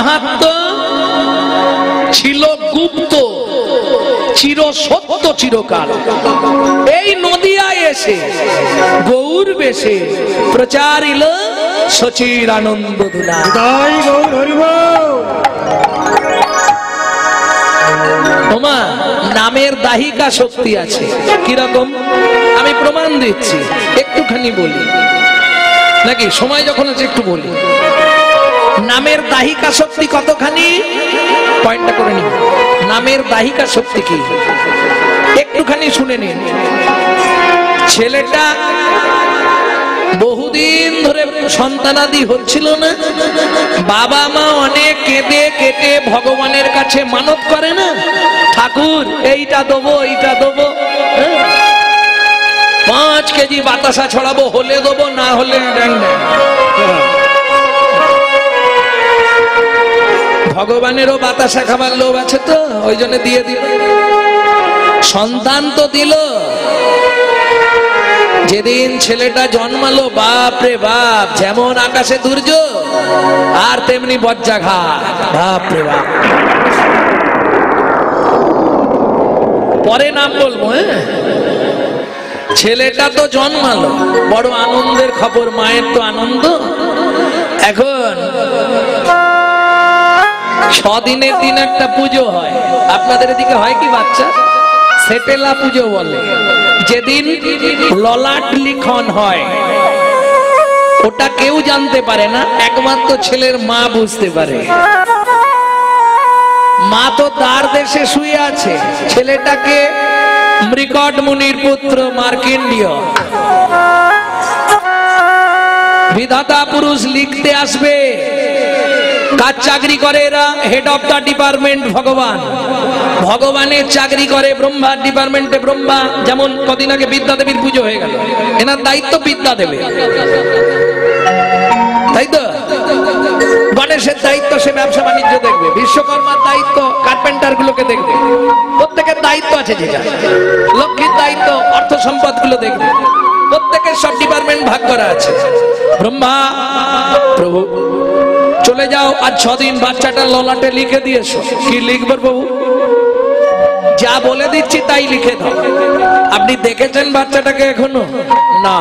মাহাত্ম্য ছিল গুপ্ত, চির সত্য চিরকাল। এই নদিয়ায় এসে গৌর বেশে প্রচারিল সচির আনন্দ ধুলা। ওমা নামের দাহিকা শক্তি আছে। কিরকম আমি প্রমাণ দিচ্ছি, একটুখানি বলি নাকি, সময় যখন আছে একটু বলি। নামের দাহিকা শক্তি কতখানি পয়েন্টটা করে নিন। নামের দাহিকা শক্তি কি একটুখানি শুনে নিন। ছেলেটা বহুদিন ধরে সন্তানাদি হচ্ছিল না, বাবা মা অনেক কেঁদে কেটে ভগবানের কাছে মানত করে না, ঠাকুর এইটা দেবো এইটা দেবো, 5 কেজি বাতাসা ছড়াবো, হলে দেবো না হলে ভগবানেরও বাতাসা খাবার লোভ আছে তো ওই জন্য দিয়ে দিল। সন্তান তো দিল। যেদিন ছেলেটা জন্মালো বাপ রে বাপ, যেমন আকাশে দুর্য আর তেমনি বজ্রাঘাত, বাপ রে বাপ। পরে নাম বলবো। ছেলেটা তো জন্মালো, বড় আনন্দের খবর, মায়ের তো আনন্দ। এখন 6 দিনের দিন একটা পুজো হয়, আপনাদের এদিকে হয় কি বাচ্চা? সেটেলা পুজো বলে। যেদিন ললাট লিখন হয় ওটা কেউ জানতে পারে না, একমাত্র ছেলের মা বুঝতে পারে। মা তো তার দেশে শুয়ে আছে, ছেলেটাকে মৃকট মুনির পুত্র মার্কেন্ডীয় বিধাতা পুরুষ লিখতে আসবে। কাজ চাকরি করে এরা? হেড অফ দা ডিপার্টমেন্ট ভগবান। ভগবানের চাকরি করে ব্রহ্মার ডিপার্টমেন্টে ব্রহ্মা। যেমন কদিন আগে বিদ্যা দেবীর পুজো হয়ে গেল, এনার দায়িত্ব বিদ্যা দেবে, তাই তো? গণেশের দায়িত্ব সে ব্যবসা বাণিজ্য দেখবে, বিশ্বকর্মার দায়িত্ব কার্পেন্টার গুলোকে দেখবে, প্রত্যেকের দায়িত্ব আছে যেটা। লক্ষ্মীর দায়িত্ব অর্থ সম্পদ গুলো দেখবে, প্রত্যেকের সব ডিপার্টমেন্ট ভাগ করা আছে। ব্রহ্মা প্রভু চলে যাও, আজ 6 দিন বাচ্চাটা ললাটে লিখে দিয়েছো। কি লিখবে প্রভু? যা বলে দিচ্ছি তাই লিখে দাও। আপনি দেখেছেন বাচ্চাটাকে এখনো? না,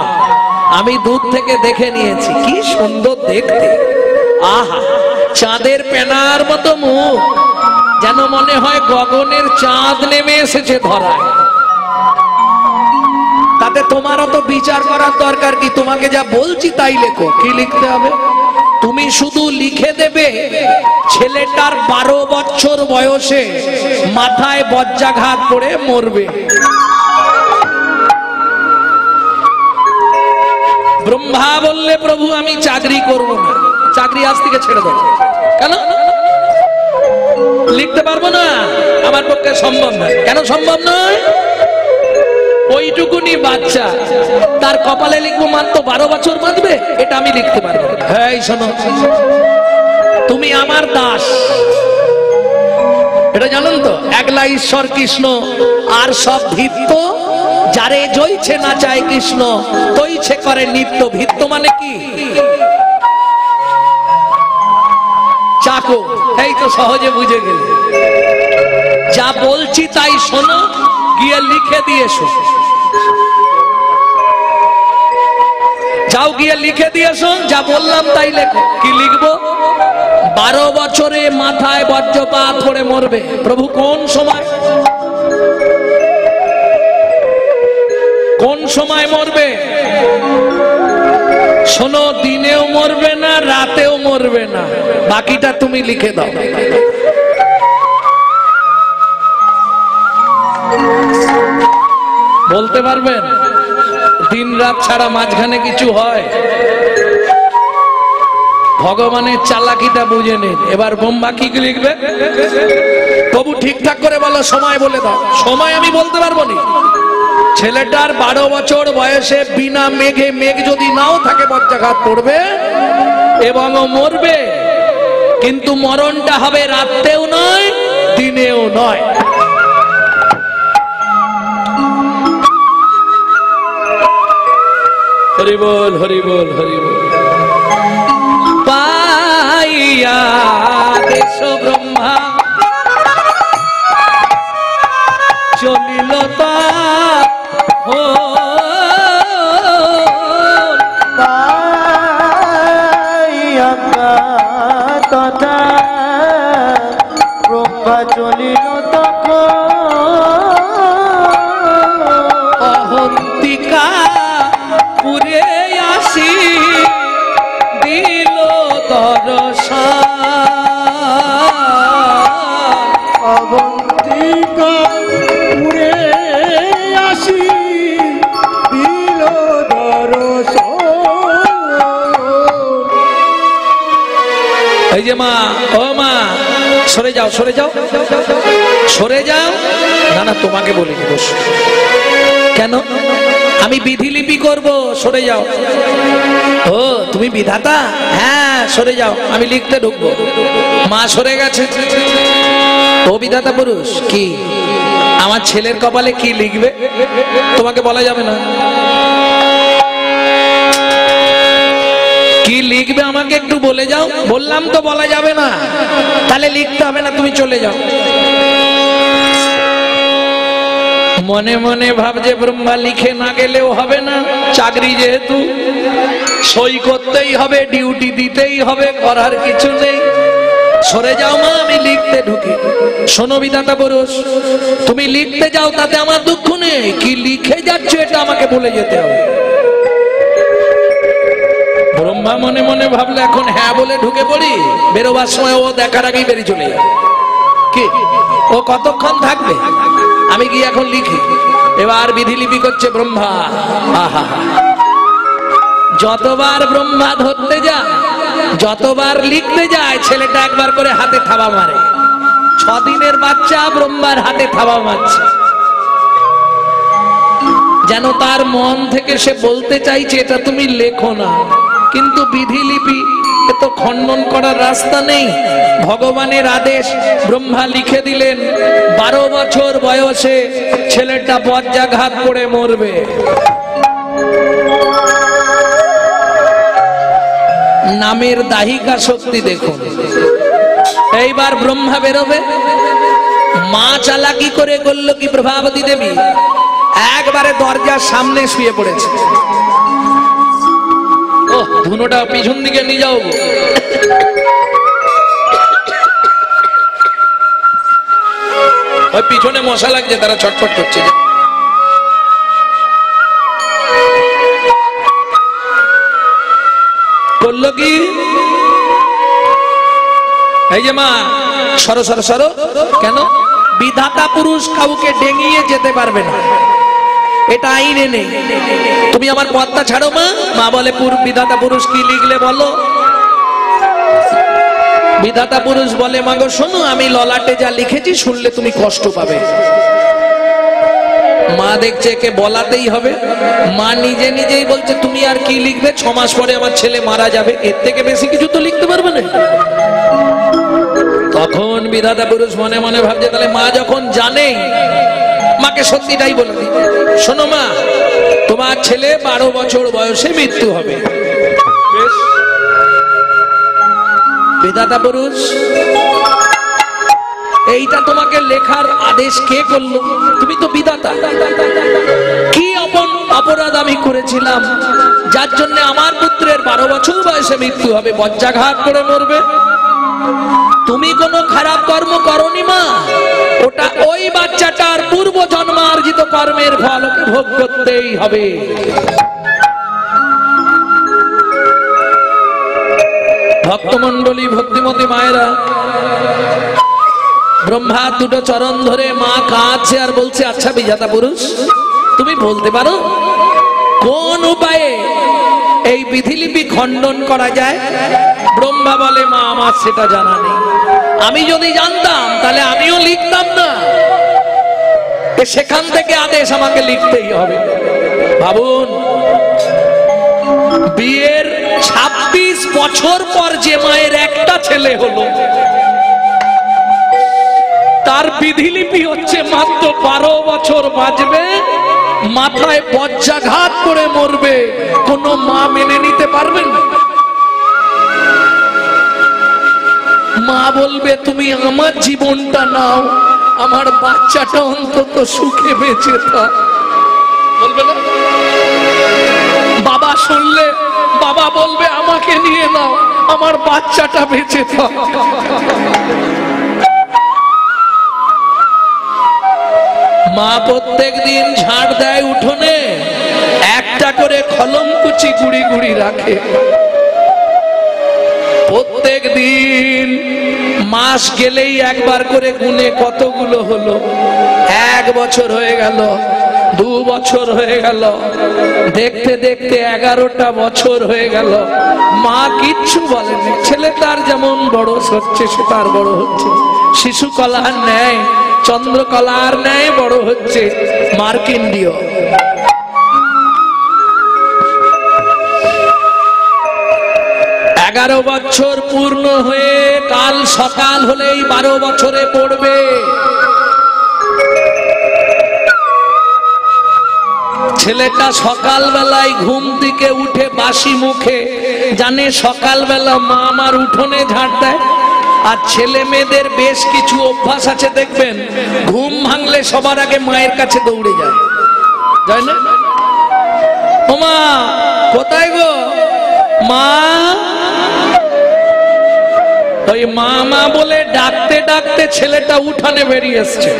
আমি দূর থেকে দেখে নিয়েছি। কি সুন্দর দেখতে, আহা, চাঁদের পেনার মতো মুখ, যেন মনে হয় গগনের চাঁদ নেমে এসেছে ধরায়। তাতে তোমার অত বিচার করার দরকার কি? তোমাকে যা বলছি তাই লেখো। কি লিখতে হবে? তুমি শুধু লিখে দেবে ছেলেটার 12 বছর বয়সে মাথায় বজ্রাঘাত পড়ে মরবে। ব্রহ্মা বললে প্রভু আমি চাকরি করব না, চাকরি আজ থেকে ছেড়ে দেবো। কেন? লিখতে পারবো না, আমার পক্ষে সম্ভব নয়। কেন সম্ভব নয়? ওইটুকুনি বাচ্চা, তার কপালে লিখবো মাত্র 12 বছর বাঁচবে, এটা আমি লিখতে পারবো। হ্যাঁ শোনো, তুমি আমার দাস, এটা জানেন তো? একলা ঈশ্বর কৃষ্ণ আর সব ভিত্ত, যারে জইছে না চায় কৃষ্ণ তৈছে করে নিত্য। ভিত্ত মানে কি? চাকো। এই তো সহজে বুঝে গেলে। যা বলছি তাই শোনো, গিয়ে লিখে দিয়েছো। যাও গিয়ে লিখে দিয়েছো, যা বললাম তাই লেখো। কি লিখবো? 12 বছরে মাথায় বজ্রপাত করে মরবে। প্রভু কোন সময়? কোন সময় মরবে? শোনো, দিনেও মরবে না, রাতেও মরবে না, বাকিটা তুমি লিখে দাও। বলতে পারবেন? দিন রাত ছাড়া মাঝখানে কিছু হয়? ভগবানের চালাকিটা বুঝে নিন। এবার ব্রহ্মা কি লিখবে? তবু ঠিকঠাক করে বলো, সময় বলে দাও। সময় আমি বলতে পারবো না। ছেলেটার 12 বছর বয়সে বিনা মেঘে, মেঘ যদি নাও থাকে, বজ্রাঘাত পড়বে এবং মরবে। কিন্তু মরণটা হবে রাতেও নয়, দিনেও নয়। হরি বল, হরি বল, হরি বল। পাইয়া দে এসো ব্রহ্মা চলিল তা তথা ব্রহ্মা চলিল তখন অহন্তিকা পুরে আসি দিল দর্শন অবন্তিকা পুরে আসি দিল দর্শন। এই যে মা, ও মা, সরে যাও, সরে যাও, সরে যাও। না না, তোমাকে বলিনি, বস। কেন? আমি বিধিলিপি করব, সরে যাও। ও তুমি বিধাতা? হ্যাঁ, সরে যাও, আমি লিখতে ঢুকবো। মা সরে গেছে। ও বিধাতা পুরুষ, কি আমার ছেলের কপালে কি লিখবে? তোমাকে বলা যাবে না। কি লিখবে আমাকে একটু বলে যাও। বললাম তো বলা যাবে না, তাহলে লিখতে হবে না, তুমি চলে যাও। মনে মনে ভাবছে ব্রহ্মা লিখে না গেলেও হবে না, চাকরি যেহেতু সই করতেই হবে, ডিউটি দিতেই হবে, করার কিছু নেই। সরে যাও মা, আমি লিখতে ঢুকি। শোনো বিধাতা পুরুষ, তুমি লিখতে যাও তাতে আমার দুঃখ নেই, কি লিখে যাচ্ছ এটা আমাকে বলে যেতে হবে। ব্রহ্মা মনে মনে ভাবলে এখন হ্যাঁ বলে ঢুকে পড়ি, বেরোবার সময় ও দেখার আগেই বেরিয়ে চলে যাবে। কি ও কতক্ষণ থাকবে? আমি গিয়ে এখন লিখি। এবার বিধিলিপি করছে ব্রহ্মা। আহা, যতবার ব্রহ্মা ধরতে যায়, যতবার লিখতে যায়, ছেলেটা একবার করে হাতে থাবা মারে। 6 দিনের বাচ্চা ব্রহ্মার হাতে থাবা মারছে, যেন তার মন থেকে সে বলতে চাইছে এটা তুমি লেখো না। কিন্তু বিধিলিপি এ তো খণ্ডন করার রাস্তা নেই। ভগবানের আদেশ, ব্রহ্মা লিখে দিলেন 12 বছর বয়সে ছেলেটা বজ্রাঘাত করে মরবে। নামের দাহিকা শক্তি দেখুন। এইবার ব্রহ্মা বেরোবে। মা চালাকি করে করল কি, প্রভাবতী দেবী একবারে দরজার সামনে শুয়ে পড়েছে। ও ধুনোটা পিছন দিকে নিয়ে যাও। ওই পিছনে মশা লাগছে, তারা ছটফট করছে। করলো কি, এই যে মা সরো সরো সরো। কেন? বিধাতা পুরুষ কাউকে ডেঙিয়ে যেতে পারবে না, এটা আইনে নেই। তুমি আমার পথটা ছাড়ো মা। মা বলে বিধাতা পুরুষ কি লিখলে বলো। বিধাতা পুরুষ বলে মা গো শোনো, আমি ললাটে যা লিখেছি শুনলে তুমি কষ্ট পাবে। মা দেখছে একে বলাতেই হবে। মা নিজে নিজেই বলছে তুমি আর কি লিখবে, 6 মাস পরে আমার ছেলে মারা যাবে, এর থেকে বেশি কিছু তো লিখতে পারবে না। তখন বিধাতা পুরুষ মনে মনে ভাবছে তাহলে মা যখন জানে, মাকে সত্যিটাই বলে দিই। শোনো মা, তোমার ছেলে 12 বছর বয়সে মৃত্যু হবে। বিধাতা পুরুষ, এইটা তোমাকে লেখার আদেশ কে করলো? তুমি তো বিধাতা। কি অপরাধ আমি করেছিলাম যার জন্য আমার পুত্রের 12 বছর বয়সে মৃত্যু হবে, বজ্রাঘাত করে মরবে? তুমি কোনো খারাপ কর্ম করনি মা, ওটা ওই বাচ্চাটার পূর্ব জন্মার্জিত কর্মের ফল ওকে ভোগ করতেই হবে। ভক্তমণ্ডলী, ভক্তিমতী মায়েরা, ব্রহ্মা দুটো চরণ ধরে মা কাঁদছে আর বলছে আচ্ছা বিধাতা পুরুষ, তুমি বলতে পারো কোন উপায়ে এই বিধিলিপি খণ্ডন করা যায়? ব্রহ্মা বলে মা আমার সেটা জানা নেই, আমি যদি জানতাম তাহলে আমিও লিখতাম না, সেখান থেকে আদেশ আমাকে লিখতেই হবে। ভাবুন, বিয়ের 26 বছর পর যে মায়ের একটা ছেলে হলো, তার বিধিলিপি হচ্ছে মাত্র 12 বছর বাঁচবে, মাথায় বজ্রাঘাত করে মরবে। কোন মা মেনে নিতে পারবেন? মা বলবে তুমি আমার জীবনটা নাও, আমার বাচ্চাটা অন্তত সুখে বেঁচে থাক, বলবে না? বাবা শুনলে বাবা বলবে আমাকে নিয়ে নাও, আমার বাচ্চাটা বেঁচে থাক। মা প্রত্যেক দিন ঝাড় দেয় উঠোনে, একটা করে খলমকুচি গুড়ি গুড়ি রাখে। প্রত্যেক দিন মাস গেলেই একবার করে গুনে কতগুলো হলো। 1 বছর হয়ে গেল, 2 বছর হয়ে গেল, দেখতে দেখতে 11টা বছর হয়ে গেল। মা কিচ্ছু বলেনি। ছেলে তার যেমন বড় হচ্ছে সে তার বড় হচ্ছে, শিশু কলার ন্যায়, চন্দ্রকলার ন্যায় বড় হচ্ছে। মার্কিন্ডীয় 11 বছর পূর্ণ হয়ে কাল সকাল হলেই 12 বছরে পড়বে। ছেলেটা সকালবেলায় ঘুম থেকে উঠে বাসি মুখে, জানে সকালবেলা মা আমার উঠোনে ঝাড় দেয়। আর ছেলে মেয়েদের বেশ কিছু অভ্যাস আছে দেখবেন, ঘুম ভাঙলে সবার আগে মায়ের কাছে দৌড়ে যায়, যায় না? ও মা কোথায় গো মা? ওই মা মা বলে ডাকতে ডাকতে ছেলেটা উঠানে বেরিয়ে এসছে।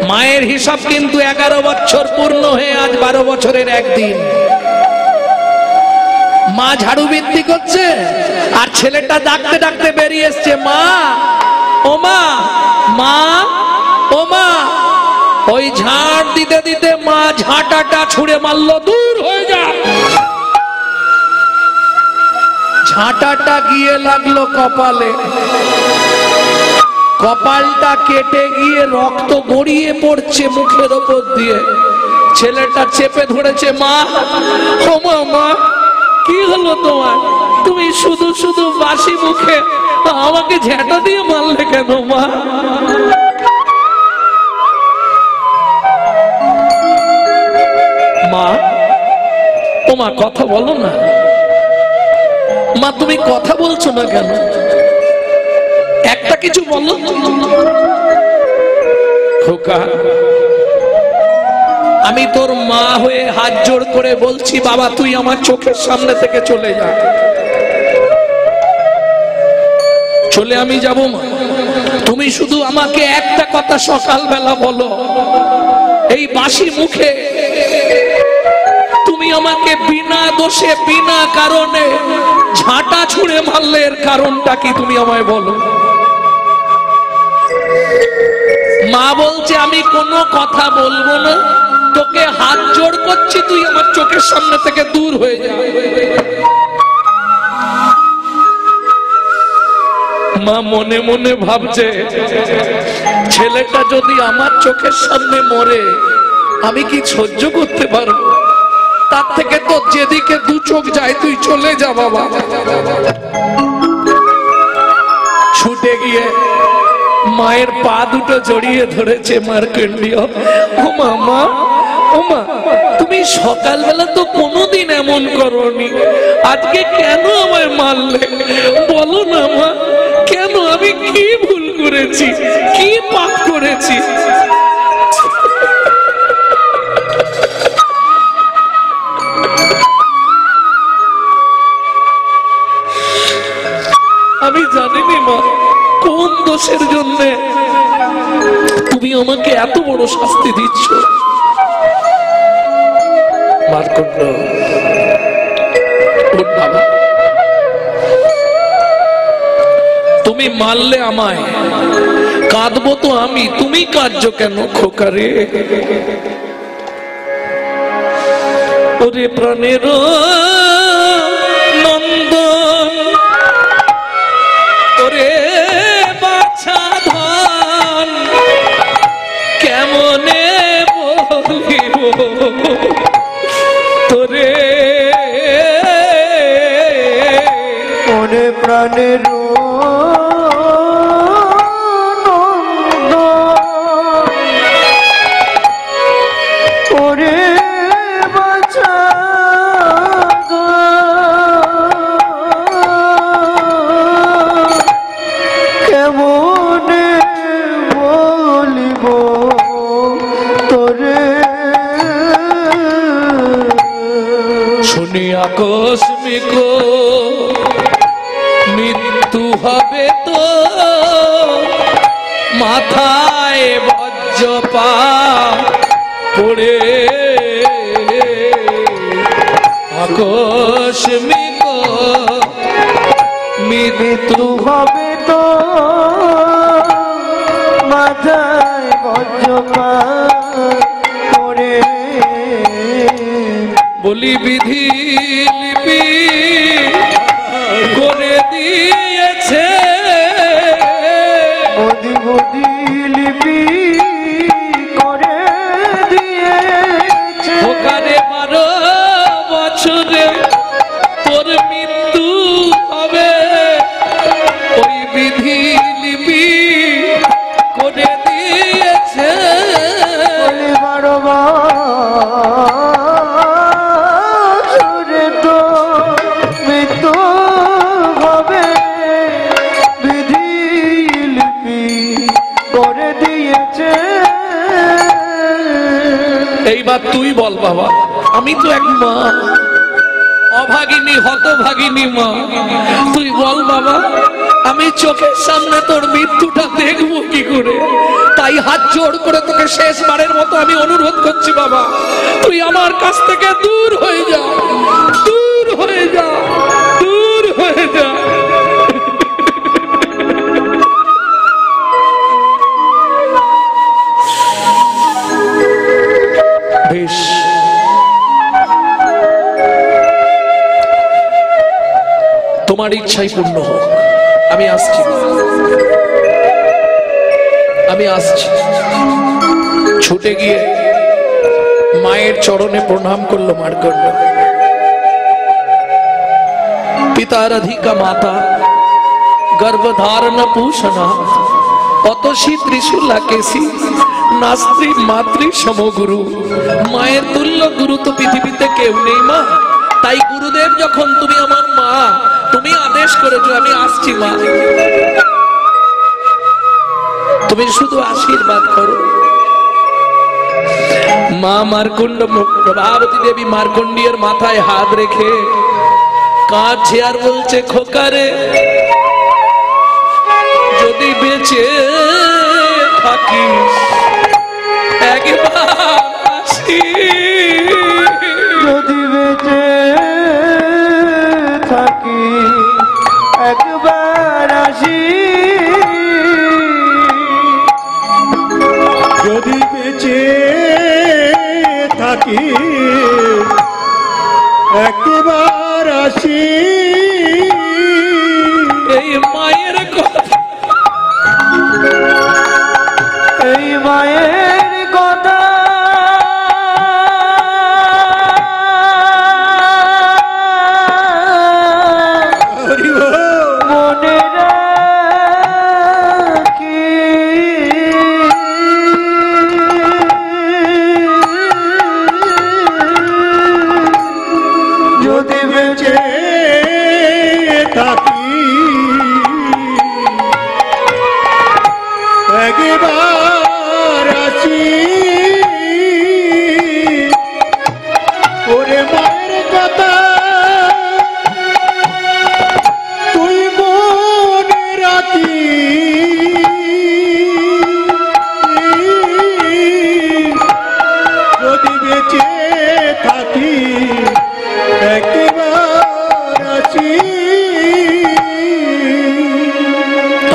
মায়ের হিসাব কিন্তু 11 বছর পূর্ণ হয়ে আজ 12 বছরের একদিন। মা ঝাড়ু বৃদ্ধি করছে আর ছেলেটা ডাকতে ডাকতে বেরিয়ে এসছে, মা ও মা, মা ও মা। ওই ঝাড় দিতে দিতে মা ঝাঁটাটা ছুঁড়ে মারলো, দূর হয়ে যা। ঝাঁটাটা গিয়ে লাগলো কপালে, কপালটা কেটে গিয়ে রক্ত গড়িয়ে পড়ছে মুখের ওপর দিয়ে। ছেলেটা চেপে ধরেছে, মা ও মা, মা কি হলো তোমার? তুমি শুধু শুধু বাসি মুখে আমাকে ঝেঁটা দিয়ে মারলে কেন মা? মা ও মা কথা বলো না। মা তুমি কথা বলছো না কেন? একটা কিছু বলো। খোকা আমি তোর মা হয়ে হাত জোড় করে বলছি, বাবা তুই আমার চোখের সামনে থেকে চলে যা। চলে আমি যাব মা, তুমি শুধু আমাকে একটা কথা সকালবেলা বলো, এই বাসি মুখে তুমি আমাকে বিনা দোষে বিনা কারণে ঝাঁটা ছুঁড়ে মারলে, এর কারণটা কি তুমি আমায় বলো। মা বলছে আমি কোনো কথা বলবো না, তোকে হাত জোড় করছি, তুই আমার চোখের সামনে থেকে দূর হয়ে যা। মা মনে মনে ভাবছে, ছেলেটা যদি আমার চোখের সামনে মরে আমি কি সহ্য করতে পারবো? তার থেকে তো যেদিকে 2 চোখ যায় তুই চলে যা বাবা। ছুটে গিয়ে মায়ের পা দুটো জড়িয়ে ধরেছে মার্কণ্ডেয়। ও মা, ও মা তুমি সকালবেলা তো কোনোদিন এমন করোনি, আজকে কেন আমায় মারলে বলো না মা? কেন? আমি কি ভুল করেছি, কি পাপ করেছি? আমি জানিনি মা কোন দোষের জন্য তুমি আমাকে এত বড় শাস্তি দিচ্ছ। মার্কণ্ড ওর বাবা, তুমি মারলে আমায়, কাঁদবো তো আমি, তুমি কাঁদছো কেন খোকারে? ওরে প্রাণের নন্দন, ওরে বাছা ধন, কেমনে বলিব তোরে? ওরে প্রাণের শুনি আকস্মিক মৃত্যু হবে তো মাথায় বজ্রপাত পড়ে আকস্মিক মৃত্যু হবে তো মাথায় বজ্রপাত পড়ে বলি বিধি লিপি করে দিয়েছে বদি বদি লিপি করে দিয়েছে ওখানে 12 বছরে তোর মৃত্যু হবে ওই বিধি লিপি করে দিয়েছে 12 বছরে তো মৃত্যু হবে বিধি লিপি করে দিয়েছে এইবার তুই বল বাবা, আমি তো এক মা, অভাগিনী হতভাগিনী মা, তুই বল বাবা আমি চোখের সামনে তোর মৃত্যুটা দেখবো কি করে? তাই হাত জোড় করে তোকে শেষবারের মতো আমি অনুরোধ করছি বাবা, তুই আমার কাছ থেকে দূর হয়ে যা, দূর হয়ে যা, দূর হয়ে যা। বেশ, তোমার ইচ্ছাই পূর্ণ হোক। আমি আসছি, আমি আসছি। ছুটে গিয়ে মায়ের চরণে প্রণাম করলো মার্কণ্ড। পিতারাধিকা মাতা গর্ভধারণ পুষণা অতসী ত্রিশূলা কেশি নাস্ত্রী মাতৃ সমগুরু। মায়ের তুল্য গুরু তো পৃথিবীতে কেউ নেই মা, তাই গুরুদেব যখন তুমি আমার মা, তুমি আদেশ করেছো আমি আসছি মা, তুমি শুধু আশীর্বাদ করো। মা মার্কণ্ড প্রভাবতী দেবী মার্কণ্ডের মাথায় হাত রেখে কাঁদছে আর বলছে খোকারে যদি বেঁচে থাকিস একবার আসিস, যদি বেঁচে থাকি একবার আসি, যদি বেঁচে থাকি একবার আসি। এই মায়ের কথা, এই মায়ের কথা মনে রাখি, যদি বেঁচে থাকি একবার আসি। ওরে মায়ের কথা তুই মনে রাখি, যদি বেঁচে থাকি একবার আসি।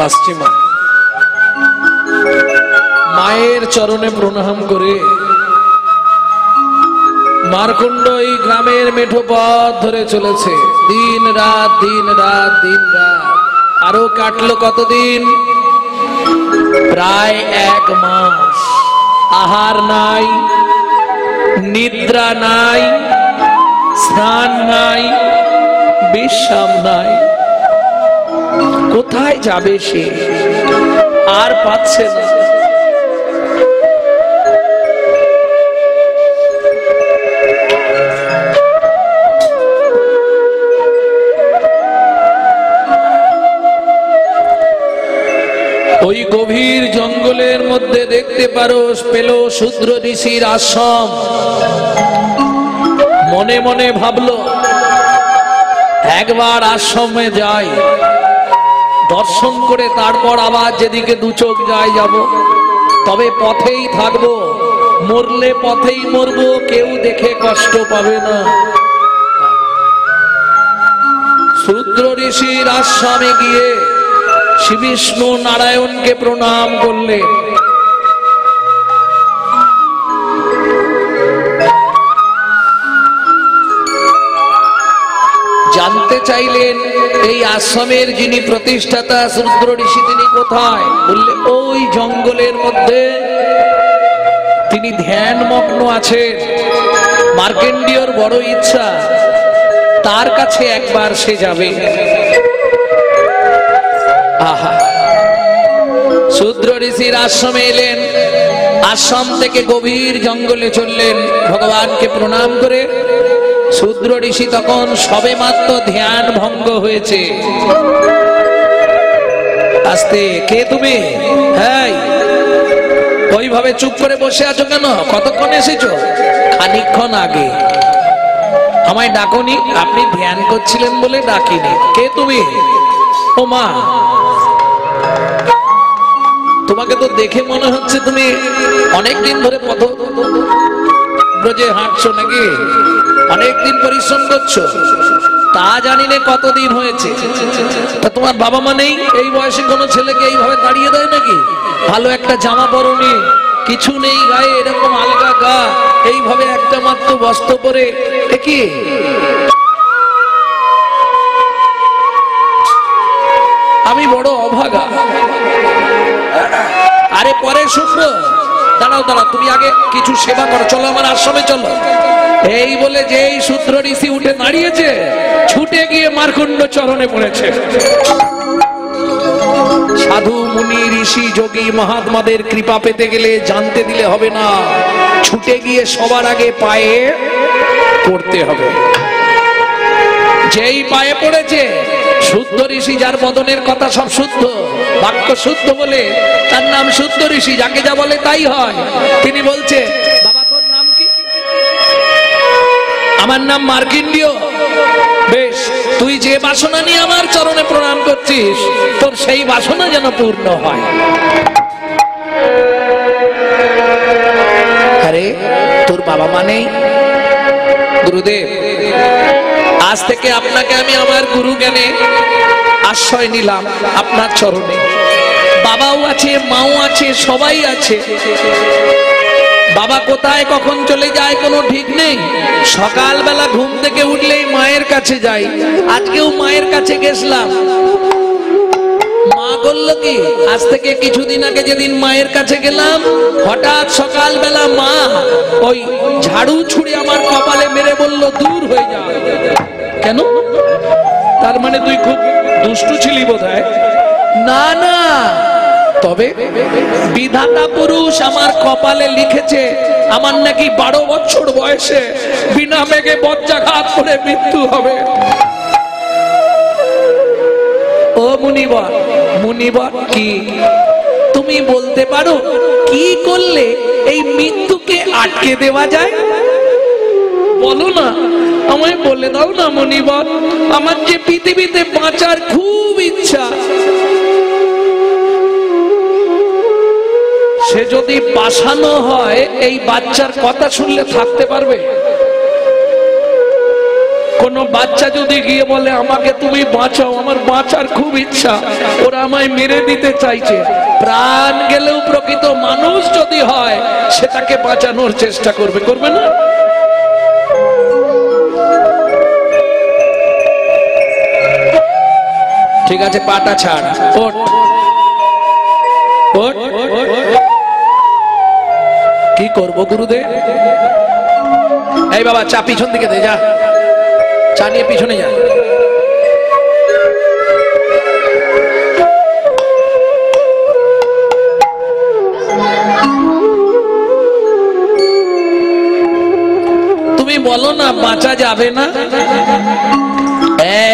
আসছি মা। মায়ের চরণে প্রণাম করে মার্কণ্ড এই গ্রামের মেঠো পথ ধরে চলেছে। দিন রাত দিন রাত দিন রাত, আরো কাটলো কতদিন? প্রায় 1 মাস। আহার নাই, নিদ্রা নাই, স্নান নাই, বিশ্রাম নাই। কোথায় যাবে সে? আর পাচ্ছে না। ওই গভীর জঙ্গলের মধ্যে দেখতে পেল শূদ্র ঋষির আশ্রম। মনে মনে ভাবলো একবার আশ্রমে যাই, দর্শন করে তারপর আবার যেদিকে দু চোখ যায় যাব। তবে পথেই থাকবো, মরলে পথেই মরবো, কেউ দেখে কষ্ট পাবে না। শূদ্র ঋষির আশ্রমে গিয়ে শ্রী বিষ্ণু নারায়ণকে প্রণাম করলেন। জানতে চাইলেন এই আশ্রমের যিনি প্রতিষ্ঠাতা শূদ্র ঋষি তিনি কোথায়? বললে ওই জঙ্গলের মধ্যে তিনি ধ্যানমগ্ন আছেন। মার্কেন্ডীয়র বড় ইচ্ছা তার কাছে একবার সে যাবে। আহা, শূদ্র ঋষির আশ্রমে এলেন, আশ্রম থেকে গভীর জঙ্গলে চললেন ভগবানকে প্রণাম করে। শূদ্র ঋষি তখন সবে মাত্র ধ্যান ভঙ্গ হয়েছে। আস্তে, কে তুমি? হ্যাঁ, ওইভাবে চুপ করে বসে আছো কেন? কতক্ষণ এসেছো? খানিকক্ষণ আগে। আমায় ডাকনি? আপনি ধ্যান করছিলেন বলে ডাকিনি। কে তুমি? ও মা, তোমাকে তো দেখে মনে হচ্ছে তুমি অনেকদিন ধরে পথ ব্রজে হাঁটছো নাকি? অনেকদিন পরিশ্রম করছো। তা জানি না কতদিন হয়েছে। তা তোমার বাবা মা নেই? এই বয়সে কোনো ছেলেকে এইভাবে দাঁড়িয়ে দেয় নাকি? ভালো একটা জামা পরনি, কিছু নেই গায়ে, এরকম আলগা গা, এইভাবে একটা মাত্র বস্ত্র পরে কি? আমি বড় অভাগা। আরে পরে শুনবো, দাঁড়াও দাঁড়াও, তুমি আগে কিছু সেবা করো, চলো আমার আশ্রমে চলো। এই বলে যে এই শূদ্র ঋষি উঠে দাঁড়িয়েছে, ছুটে গিয়ে মার্কণ্ড চরণে পড়েছে। সাধু মুনি ঋষি যোগী মহাত্মাদের কৃপা পেতে গেলে জানতে দিলে হবে না, ছুটে গিয়ে সবার আগে পায়ে পড়তে হবে। যেই পায়ে পড়েছে শুদ্ধ ঋষি, যার বদনের কথা সব শুদ্ধ, বাক্য শুদ্ধ বলে তার নাম শুদ্ধ ঋষি, যাকে যা বলে তাই হয়। তিনি বলছে, বাবা তোর নাম কি? আমার নাম মার্কেন্ডীয়। বেশ, তুই যে বাসনা নিয়ে আমার চরণে প্রণাম করছিস, তোর সেই বাসনা যেন পূর্ণ হয়। আরে তোর বাবা মা নেই? গুরুদেব, আজ থেকে আপনাকে আমি আমার গুরু জ্ঞানে আশ্রয় নিলাম আপনার চরণে। বাবাও আছে, মাও আছে, সবাই আছে। বাবা কোথায় কখন চলে যায় কোনো ঠিক নেই। সকালবেলা ঘুম থেকে উঠলেই মায়ের কাছে যাই। আজকেও মায়ের কাছে গেছিলাম। মা বললো কি, আজ থেকে কিছুদিন আগে যেদিন মায়ের কাছে গেলাম, হঠাৎ সকালবেলা মা ওই ঝাড়ু ছুঁড়ে আমার কপালে মেরে বলল, দূর হয়ে যা। কেন? তার মানে তুই খুব দুষ্টু ছিলি বোধহয়। না না, তবে বিধাতা পুরুষ আমার কপালে লিখেছে আমার নাকি 12 বছর বয়সে বিনা মেঘে বজ্রাঘাত করে মৃত্যু হবে। ও মুনিবর, মুনিবর কি তুমি বলতে পারো কি করলে এই মৃত্যুকে আটকে দেওয়া যায়? বলো না, আমায় বলে দাও না মুনিবর। আমার যে পৃথিবীতে বাঁচার খুব ইচ্ছা, সে যদি বাঁচানো হয়, এই বাচ্চার কথা শুনলে থাকতে পারবে? কোন বাচ্চা যদি গিয়ে বলে আমাকে তুমি বাঁচাও, আমার বাঁচার খুব ইচ্ছা, ওরা আমায় মেরে দিতে চাইছে, প্রাণ গেলেও প্রকৃত মানুষ যদি হয় সেটাকে বাঁচানোর চেষ্টা করবে, করবে না? ঠিক আছে, পাটা ছাড়, ওঠ ওঠ। কি করবো গুরুদেব? এই বাবা, চা পিছন দিকে দে, যা চা নিয়ে পিছনে যা। তুমি বলো না বাঁচা যাবে না?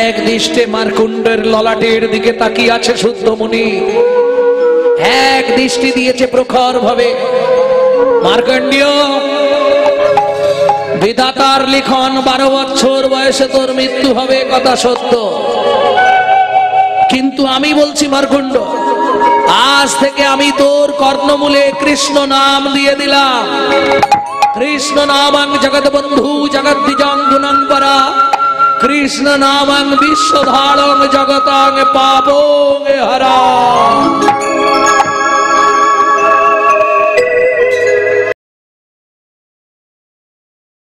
এক দৃষ্টে মার্কুণ্ডের ললাটের দিকে তাকিয়ে আছে শুদ্ধ মুনি, এক দৃষ্টি দিয়েছে প্রখর ভাবে। মার্কণ্ডেয়, বিধাতার লিখন 12 বছর বয়সে তোর মৃত্যু হবে, কথা সত্য। কিন্তু আমি বলছি মার্কণ্ড, আজ থেকে আমি তোর কর্ণমূলে কৃষ্ণ নাম দিয়ে দিলাম। কৃষ্ণ নামাং জগৎ বন্ধু জগদ্বিজং গুণং পরা, কৃষ্ণ নামাং বিশ্বধারং জগতাং পাপং হরা।